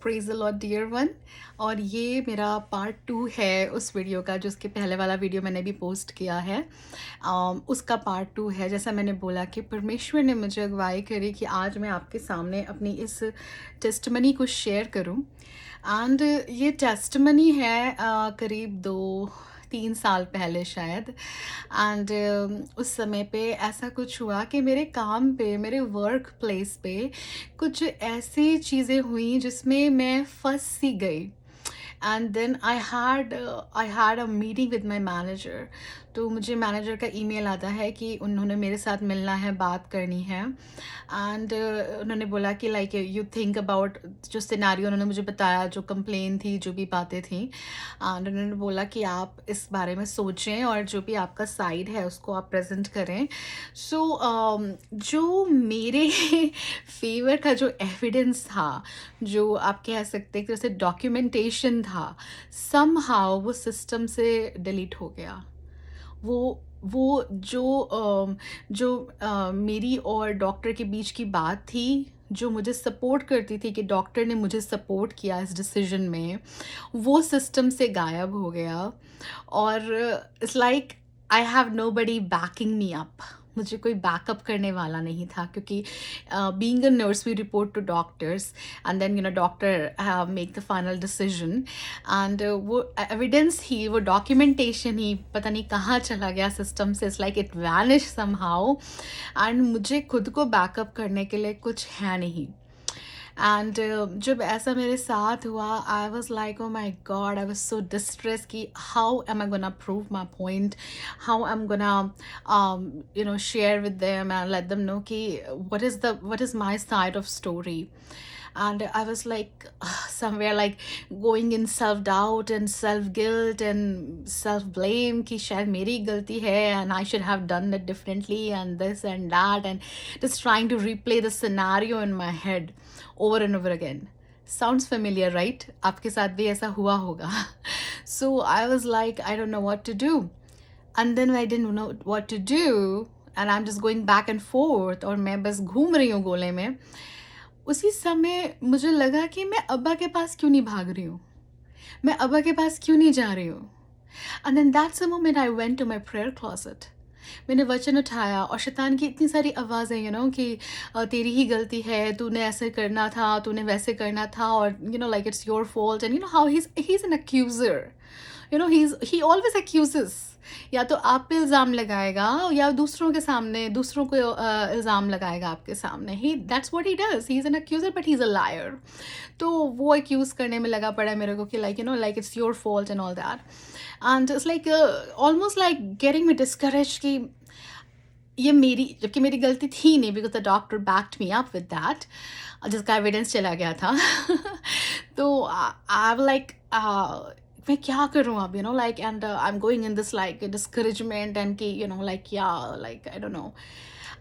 Praise the Lord dear one. और ये मेरा पार्ट 2 है उस वीडियो का, जो उसके पहले वाला वीडियो मैंने भी पोस्ट किया है। उसका पार्ट 2 है। जैसा मैंने बोला कि परमेश्वर ने मुझे अगुवाई करी कि आज मैं आपके सामने अपनी इस टेस्टमनी को शेयर करूं। एंड ये टेस्टमनी है करीब 2-3 साल पहले शायद। एंड उस समय पे ऐसा कुछ हुआ कि मेरे काम पे, मेरे वर्क प्लेस पे कुछ ऐसी चीज़ें हुई जिसमें मैं फंस सी गई। And then I had a meeting with my manager. तो मुझे मैनेजर का ईमेल आता है कि उन्होंने मेरे साथ मिलना है, बात करनी है। एंड उन्होंने बोला कि लाइक यू थिंक अबाउट जो सिनेरियो उन्होंने मुझे बताया, जो कंप्लेन थी, जो भी बातें थी। एंड उन्होंने बोला कि आप इस बारे में सोचें और जो भी आपका साइड है उसको आप प्रेजेंट करें। सो जो मेरे फेवर का जो एविडेंस था, जो आप कह सकते हैं कि जैसे डॉक्यूमेंटेशन था, समहाउ वो सिस्टम से डिलीट हो गया। वो जो मेरी और डॉक्टर के बीच की बात थी, जो मुझे सपोर्ट करती थी कि डॉक्टर ने मुझे सपोर्ट किया इस डिसीजन में, वो सिस्टम से गायब हो गया। और it's like I have nobody backing me up. मुझे कोई बैकअप करने वाला नहीं था, क्योंकि being a nurse we report to doctors and then doctor make the final decision. And वो एविडेंस ही, वो डॉक्यूमेंटेशन ही पता नहीं कहाँ चला गया सिस्टम से। It's like it vanish somehow. And मुझे खुद को बैकअप करने के लिए कुछ है नहीं। एंड जब ऐसा मेरे साथ हुआ, I was like oh my God, I was so distress कि how am I gonna prove my point, how am gonna share with them and let them know कि what is my side of story. And I was like somewhere like going in self doubt and self guilt and self blame कि शायद मेरी गलती है and I should have done it differently and this and that, and just trying to replay the scenario in my head over and over again. Sounds familiar, right? आपके साथ भी ऐसा हुआ होगा. So I was like, I don't know what to do. And then I didn't know what to do, and I'm just going back and forth, और मैं बस घूम रही हूँ गोले में। उसी समय मुझे लगा कि मैं अब्बा के पास क्यों नहीं भाग रही हूँ, मैं अब्बा के पास क्यों नहीं जा रही हूँ। And then that's a moment I went to my prayer closet. मैंने वचन उठाया और शैतान की इतनी सारी आवाज़ें कि तेरी ही गलती है, तूने ऐसे करना था, तूने वैसे करना था, और like it's your fault. And how he is an accuser, he always accuses. या तो आप पे इल्ज़ाम लगाएगा या दूसरों के सामने दूसरों को इल्ज़ाम लगाएगा आपके सामने। He that's what he does, he is an accuser but he is a liar. तो वो एक्यूज़ करने में लगा पड़ा है मेरे को कि like it's your fault and all that. And it's like almost like getting me discourage कि ये मेरी, जबकि मेरी गलती थी नहीं, because the doctor backed me up with that, जिसका एविडेंस चला गया था। तो आई लाइक मैं क्या करूँ अब, like, and I am going in this like discouragement and कि लाइक या like I don't no.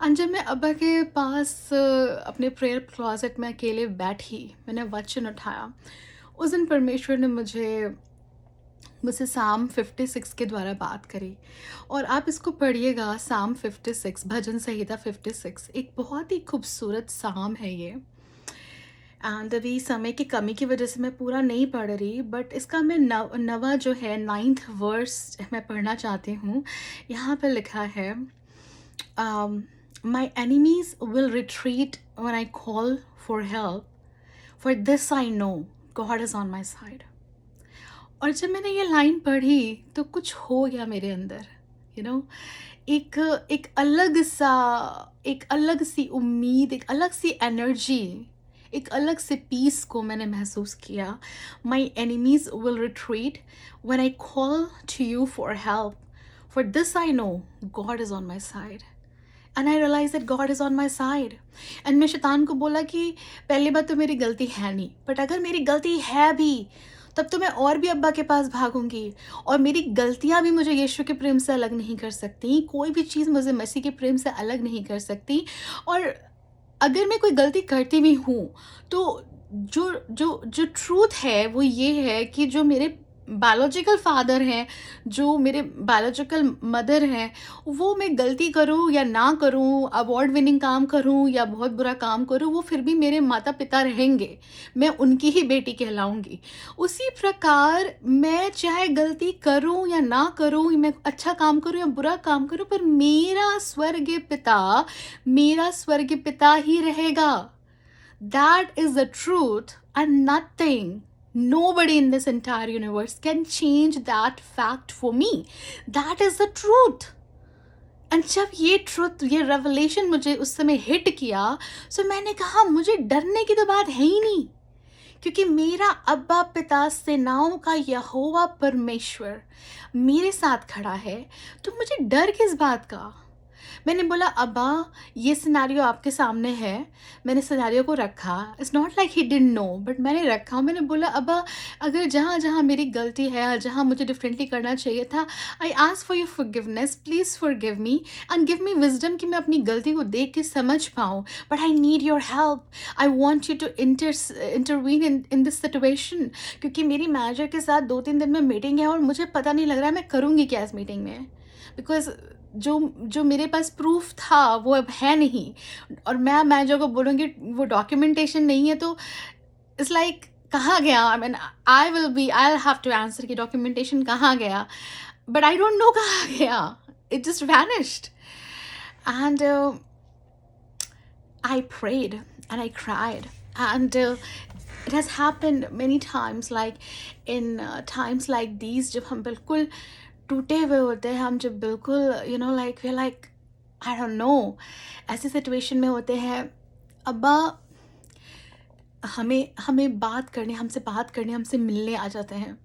And जब मैं अब्बा के पास अपने प्रेयर क्लॉजेट में अकेले बैठी, मैंने वचन उठाया। उस दिन परमेश्वर ने मुझसे साम 56 के द्वारा बात करी। और आप इसको पढ़िएगा, साम 56, भजन संहिता 56, एक बहुत ही खूबसूरत साम है ये। एंड अभी समय की कमी की वजह से मैं पूरा नहीं पढ़ रही, बट इसका मैं नवा जो है 9th वर्स मैं पढ़ना चाहती हूँ। यहाँ पर लिखा है, my enemies will retreat when I call for help, for this I know God is on my side. और जब मैंने ये लाइन पढ़ी तो कुछ हो गया मेरे अंदर, एक एक अलग सी उम्मीद, एक अलग सी एनर्जी, एक अलग से पीस को मैंने महसूस किया। My enemies will retreat when I call to you for help, for this I know God is on my side. And I realize that God is on my side. And मैं शैतान को बोला कि पहली बात तो मेरी गलती है नहीं, बट अगर मेरी गलती है भी तब तो मैं और भी अब्बा के पास भागूंगी, और मेरी गलतियां भी मुझे यीशु के प्रेम से अलग नहीं कर सकती, कोई भी चीज़ मुझे मसीह के प्रेम से अलग नहीं कर सकती। और अगर मैं कोई गलती करती भी हूँ तो जो जो जो ट्रूथ है वो ये है कि जो मेरे बायोलॉजिकल फादर हैं, जो मेरे बायोलॉजिकल मदर हैं, वो मैं गलती करूँ या ना करूँ, अवार्ड विनिंग काम करूँ या बहुत बुरा काम करूँ, वो फिर भी मेरे माता-पिता रहेंगे। मैं उनकी ही बेटी कहलाऊँगी। उसी प्रकार मैं चाहे गलती करूँ या ना करूँ, मैं अच्छा काम करूँ या बुरा काम करूँ, पर मेरा स्वर्गीय पिता ही रहेगा। That is the truth, and nothing, nobody in this entire universe can change that fact for me. That is the truth. And जब ये ट्रुथ, ये रेवलेशन मुझे उस समय हिट किया, सो मैंने कहा मुझे डरने की तो बात है ही नहीं, क्योंकि मेरा अब्बा पिता सेनाओं का यहोवा परमेश्वर मेरे साथ खड़ा है, तो मुझे डर किस बात का। मैंने बोला, अब्बा ये सिनेरियो आपके सामने है। मैंने सिनेरियो को रखा, it's not like he didn't know, but मैंने रखा। मैंने बोला, अब्बा अगर जहाँ जहाँ मेरी गलती है, जहाँ मुझे डिफरेंटली करना चाहिए था, I ask for your forgiveness, please forgive me and give me wisdom कि मैं अपनी गलती को देख के समझ पाऊँ, but I need your help. I want you to intervene in this situation, क्योंकि मेरी मैनेजर के साथ 2-3 दिन में मीटिंग है और मुझे पता नहीं लग रहा है मैं करूँगी क्या इस मीटिंग में, बिकॉज जो जो मेरे पास प्रूफ था वो अब है नहीं, और मैं मैनेजर को बोलूँगी वो डॉक्यूमेंटेशन नहीं है, तो इट्स लाइक कहाँ गया। I mean I have to answer कि डॉक्यूमेंटेशन कहाँ गया, बट आई डोंट नो कहाँ गया, it just vanished. And I prayed and I cried, and it has happened many times, like in times like these, जब हम बिल्कुल टूटे हुए होते हैं, हम जब बिल्कुल like we like I don't know, ऐसी सिचुएशन में होते हैं, अब्बा हमें हमें बात करने हमसे मिलने आ जाते हैं।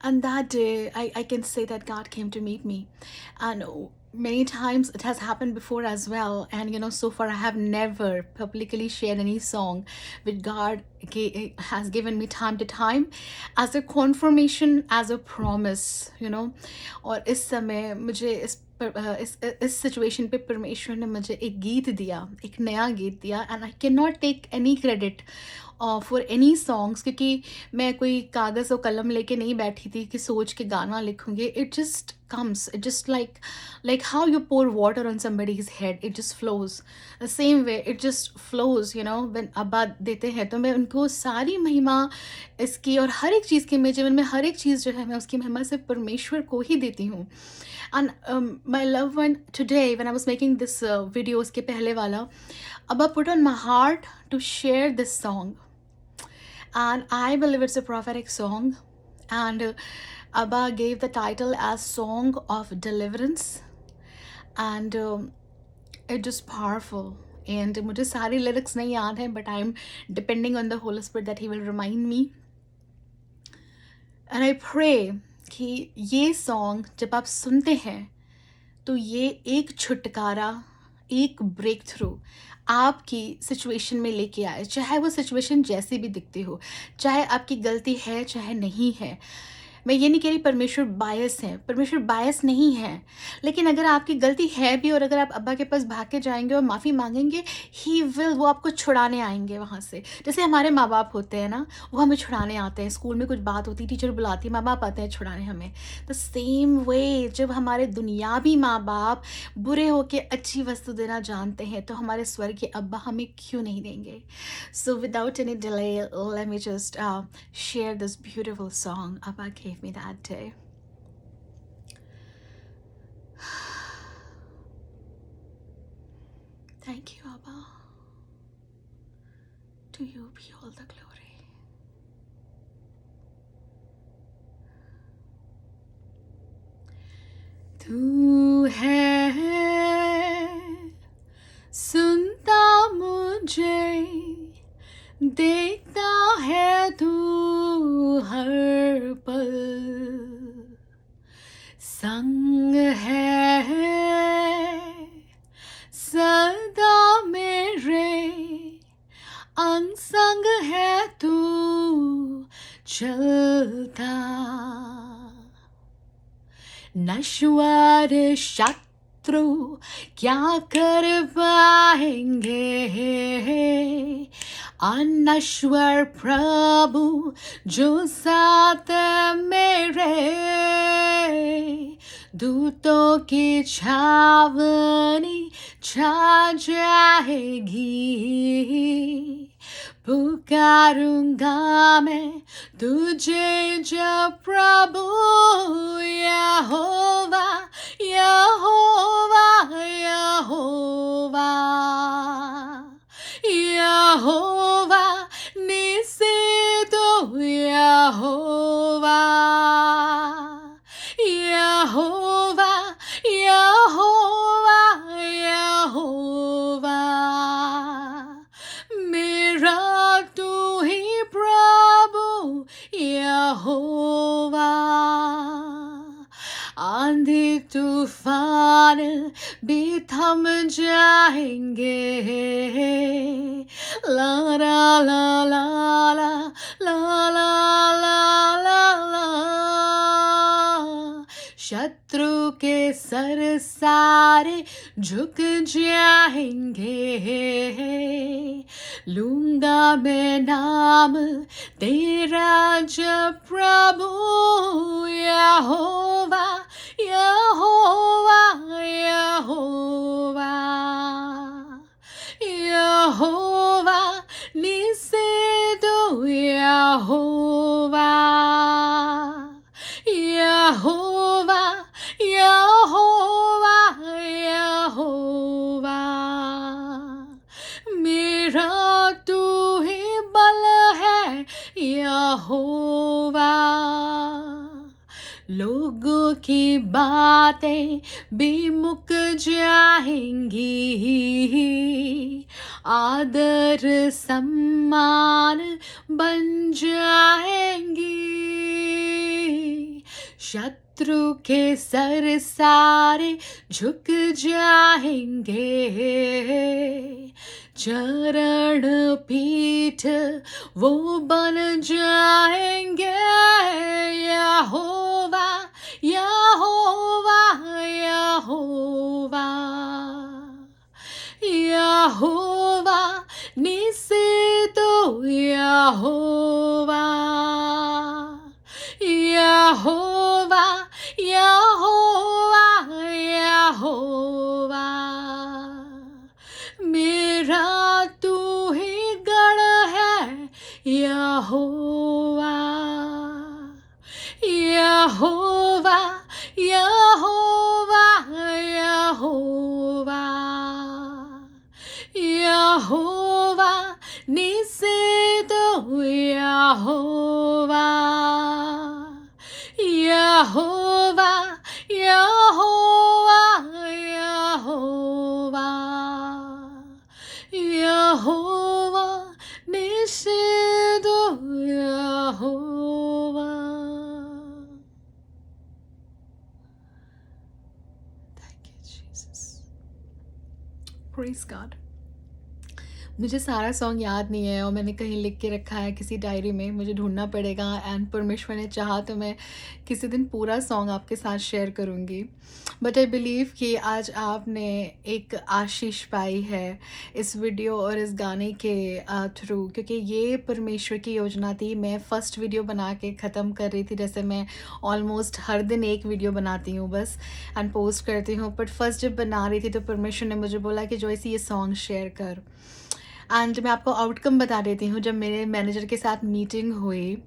And that day, I can say that God came to meet me. And many times it has happened before as well. And so far I have never publicly shared any song which God has given me time to time as a confirmation, as a promise. और इस समय मुझे इस situation पे परमेश्वर ने मुझे एक गीत दिया, एक नया गीत दिया, and I can not take any credit for any songs, क्योंकि मैं कोई कागज़ और कलम लेके नहीं बैठी थी कि सोच के गाना लिखूँगी। It just comes, it just like how you pour water on somebody's head, it just flows the same way, it just flows, when अब्बा देते हैं तो मैं उनको सारी महिमा इसकी और हर एक चीज़ की, मेरे जीवन में हर एक चीज़ जो है मैं उसकी महिमा सिर्फ परमेश्वर को ही देती हूँ। And my loved one, today when I was making this video, उसके पहले वाला, Abba put on my heart to share this song, and I believe it's a prophetic song, and Abba gave the title as Song of Deliverance, and it just powerful. And मुझे सारी lyrics नहीं याद हैं, but I'm depending on the Holy Spirit that He will remind me. And I pray कि ये song जब आप सुनते हैं तो ये एक छुटकारा, एक ब्रेक थ्रू आपकी सिचुएशन में लेके आए, चाहे वो सिचुएशन जैसी भी दिखती हो, चाहे आपकी गलती है चाहे नहीं है। मैं ये नहीं कह रही परमेश्वर बायस है, परमेश्वर बायस नहीं है, लेकिन अगर आपकी गलती है भी और अगर आप अब्बा के पास भाग के जाएंगे और माफ़ी मांगेंगे, ही विल, वो आपको छुड़ाने आएंगे वहाँ से। जैसे हमारे माँ बाप होते हैं ना, वो हमें छुड़ाने आते हैं। स्कूल में कुछ बात होती, टीचर बुलाती, माँ बाप आते हैं छुड़ाने हमें। द सेम वे जब हमारे दुनियावी माँ बाप बुरे होके अच्छी वस्तु देना जानते हैं, तो हमारे स्वर्ग के अब्बा हमें क्यों नहीं देंगे। So without any delay, let me just share this beautiful song अब्बा gave me that day. Thank you, Abba. To you be all the glory. तू है सुनता मुझे, देखता है तू हर पल, संग है सदा मेरे, अंग संग है तू चलता, नश्वर शक्ति क्या कर पाएंगे, अनश्वर प्रभु जो साथ मेरे, दूतों की छावनी छा जाएगी, पुकारूंगा मैं तुझे जब प्रभु, यहोवा यहोवा यहोवा यहोवा निस्से तो यहोवा यहोवा यहोवा यहोवा मेरा तू ही प्रभु यहोवा। आंधी तूफान भी थम जाएंगे, ला ला ला ला ला ला ला ला ला ला, शत्रु के सर सारे झुक जाएंगे, लूंगा मैं नाम तेरा जब प्रभु, यहोवा यहोवा यहोवा यहोवा निस्से तो यहोवा यहोवा यहोवा यहोवा मेरा तू ही बल है यहोवा। लोगों की बातें भी मुक जाएंगी, आदर सम्मान बन जाएंगी, शत्रु के सर सारे झुक जाएंगे, चरण पीठ वो बन जाएंगे, यहोवा यहोवा यहोवा यहोवा निस्से तो यहोवा यहोवा यहोवा यहोवा मेरा तू ही गढ़ है यहोवा यहोवा यहोवा यहोवा यहोवा निस्से तो यहोवा यहोवा यहोवा यहोवा यहोवा निस्से तो यहोवा। Thank you, Jesus. Praise God. मुझे सारा सॉन्ग याद नहीं है और मैंने कहीं लिख के रखा है किसी डायरी में, मुझे ढूंढना पड़ेगा, एंड परमेश्वर ने चाहा तो मैं किसी दिन पूरा सॉन्ग आपके साथ शेयर करूंगी। बट आई बिलीव कि आज आपने एक आशीष पाई है इस वीडियो और इस गाने के थ्रू, क्योंकि ये परमेश्वर की योजना थी। मैं फ़र्स्ट वीडियो बना के ख़त्म कर रही थी, जैसे मैं ऑलमोस्ट हर दिन एक वीडियो बनाती हूँ बस एंड पोस्ट करती हूँ, बट फर्स्ट जब बना रही थी तो परमेश्वर ने मुझे बोला कि जॉयसी ये सॉन्ग शेयर कर। एंड मैं आपको आउटकम बता देती हूँ। जब मेरे मैनेजर के साथ मीटिंग हुई,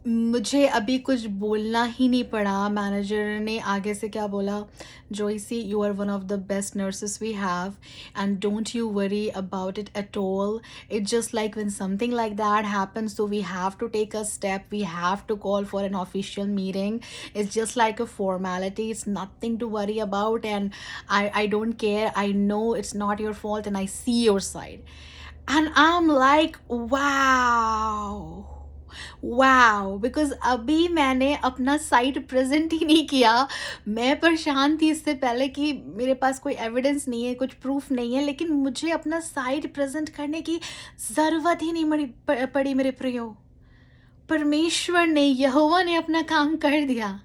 मुझे अभी कुछ बोलना ही नहीं पड़ा। मैनेजर ने आगे से क्या बोला, Joicy you are one of the best nurses we have and don't you worry about it at all, it's just like when something like that happens so we have to take a step, we have to call for an official meeting, it's just like a formality, it's nothing to worry about and I don't care, I know it's not your fault and I see your side. And I am like wow, because अभी मैंने अपना side present ही नहीं किया। मैं परेशान थी इससे पहले कि मेरे पास कोई एविडेंस नहीं है, कुछ प्रूफ नहीं है, लेकिन मुझे अपना साइड प्रेजेंट करने की ज़रूरत ही नहीं पड़ी मेरे प्रियो। परमेश्वर ने, यहोवा ने अपना काम कर दिया।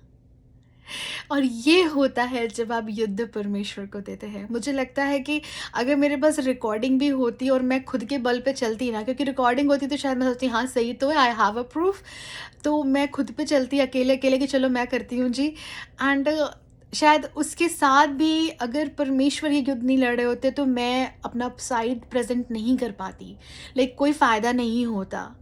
और ये होता है जब आप युद्ध परमेश्वर को देते हैं। मुझे लगता है कि अगर मेरे पास रिकॉर्डिंग भी होती और मैं खुद के बल पे चलती ना, क्योंकि रिकॉर्डिंग होती तो शायद मैं सोचती हाँ सही तो है, आई हैव अ प्रूफ। तो मैं खुद पे चलती अकेले अकेले कि चलो मैं करती हूँ जी। एंड शायद उसके साथ भी अगर परमेश्वर ये युद्ध नहीं लड़ रहे होते तो मैं अपना साइड प्रेजेंट नहीं कर पाती, लाइक कोई फ़ायदा नहीं होता।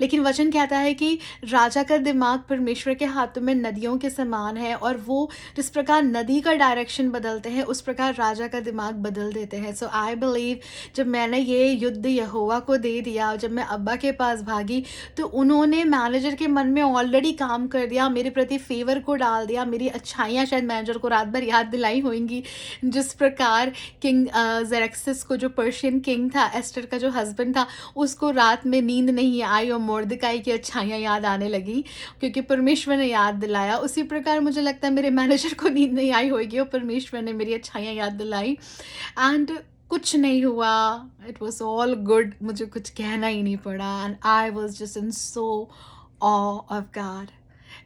लेकिन वचन कहता है कि राजा का दिमाग परमेश्वर के हाथों में नदियों के समान है, और वो जिस प्रकार नदी का डायरेक्शन बदलते हैं उस प्रकार राजा का दिमाग बदल देते हैं। सो आई बिलीव जब मैंने ये युद्ध यहोवा को दे दिया, जब मैं अब्बा के पास भागी, तो उन्होंने मैनेजर के मन में ऑलरेडी काम कर दिया, मेरे प्रति फेवर को डाल दिया, मेरी अच्छाइयाँ शायद मैनेजर को रात भर याद दिलाई होंगी। जिस प्रकार किंग जेरेक्सिस को, जो पर्शियन किंग था, एस्टर का जो हस्बैंड था, उसको रात में नींद नहीं आई और मोर्दकाई की अच्छाइयाँ याद आने लगी क्योंकि परमेश्वर ने याद दिलाया। उसी प्रकार मुझे लगता है मेरे मैनेजर को नींद नहीं आई होगी और परमेश्वर ने मेरी अच्छाइयाँ याद दिलाई। एंड कुछ नहीं हुआ, इट वॉज ऑल गुड, मुझे कुछ कहना ही नहीं पड़ा। And I was just in so awe of God.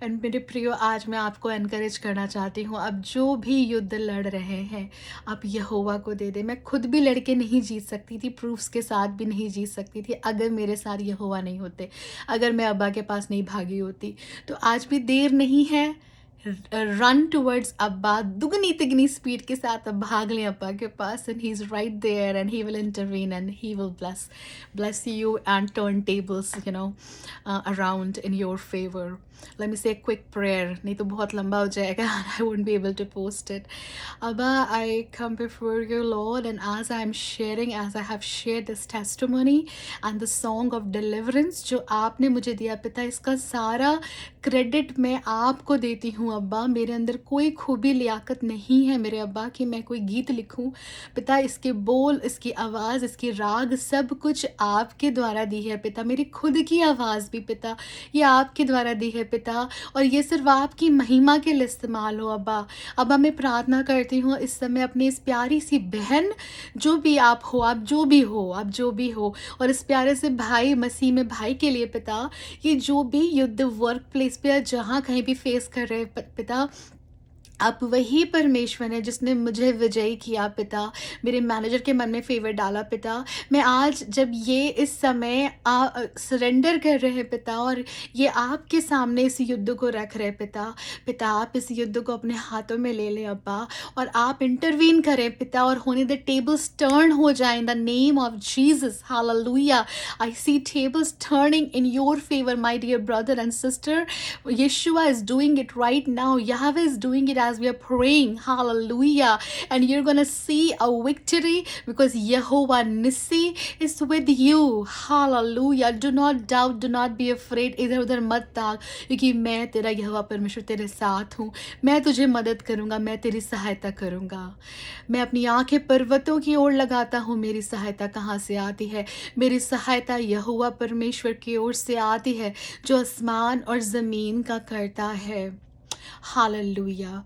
And मेरे प्रियो, आज मैं आपको एनकरेज करना चाहती हूँ, अब जो भी युद्ध लड़ रहे हैं आप यहोवा को दे दे। मैं खुद भी लड़के नहीं जीत सकती थी, प्रूफ्स के साथ भी नहीं जीत सकती थी अगर मेरे साथ यहोवा नहीं होते, अगर मैं अब्बा के पास नहीं भागी होती। तो आज भी देर नहीं है, रन टूवर्ड्स अब्बा, दुगनी तिगनी स्पीड के साथ अब भाग लें अब्बा के पास, and he is right there and he will intervene and he will bless you and turn tables, around in your favor. Let me say a quick prayer, नहीं तो बहुत लंबा हो जाएगा and I won't be able to post it. Abba, I come before you, Lord, and as I am sharing, as I have shared this testimony and the song of deliverance जो आपने मुझे दिया पिता, इसका सारा क्रेडिट मैं आपको देती हूँ अब्बा। मेरे अंदर कोई खूबी लियाकत नहीं है मेरे अब्बा कि मैं कोई गीत लिखूँ पिता। इसके बोल, इसकी आवाज़, इसकी राग, सब कुछ आपके द्वारा दी है पिता। मेरी खुद की आवाज़ भी पिता ये आपके द्वारा दी है पिता, और ये सिर्फ आपकी महिमा के लिए इस्तेमाल हो अब्बा। अब्बा मैं प्रार्थना करती हूँ इस समय अपनी इस प्यारी सी बहन, जो भी आप हो, आप जो भी हो, आप जो भी हो, और इस प्यारे से भाई, मसीह में भाई के लिए पिता, ये जो भी युद्ध वर्क प्लेस पे या जहाँ कहीं भी फेस कर रहे हैं पिता, आप वही परमेश्वर हैं जिसने मुझे विजयी किया पिता, मेरे मैनेजर के मन में फेवर डाला पिता। मैं आज जब ये इस समय सरेंडर कर रहे हैं पिता, और ये आपके सामने इस युद्ध को रख रहे पिता, पिता आप इस युद्ध को अपने हाथों में ले लें अब्बा, और आप इंटरवीन करें पिता, और होने द टेबल्स टर्न हो जाए in the name of Jesus, hallelujah. I see tables turning in your favour my dear brother and sister. Yeshua is doing it right now. Yahweh is doing it as we are praying. Hallelujah. And you're going to see a victory because Yehovah Nissi is with you. Hallelujah. Do not doubt. Do not be afraid. इधर उधर मत ताक, क्योंकि मैं तेरा यहोवा परमेश्वर तेरे साथ हूँ। मैं तुझे मदद करूँगा, मैं तेरी सहायता करूँगा। मैं अपनी आंखें पर्वतों की ओर लगाता हूँ, मेरी सहायता कहाँ से आती है? मेरी सहायता यहोवा परमेश्वर की ओर से आती है जो आसमान और ज़मीन का करता है। हालेलुया।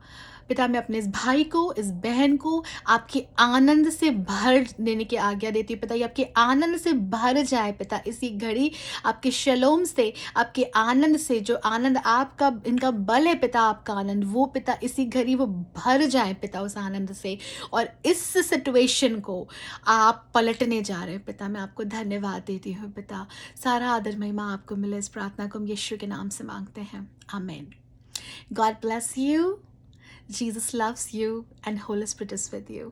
पिता मैं अपने इस भाई को, इस बहन को आपके आनंद से भर देने की आज्ञा देती हूँ पिता। ये आपके आनंद से भर जाए पिता, इसी घड़ी आपके शलोम से, आपके आनंद से, जो आनंद आपका, इनका बल है पिता, आपका आनंद, वो पिता इसी घड़ी वो भर जाए पिता उस आनंद से, और इस सिचुएशन को आप पलटने जा रहे हैं पिता। मैं आपको धन्यवाद देती हूँ पिता। सारा आदर महिमा आपको मिले। इस प्रार्थना को हम यीशु के नाम से मांगते हैं, आमीन। God bless you. Jesus loves you and Holy Spirit is with you.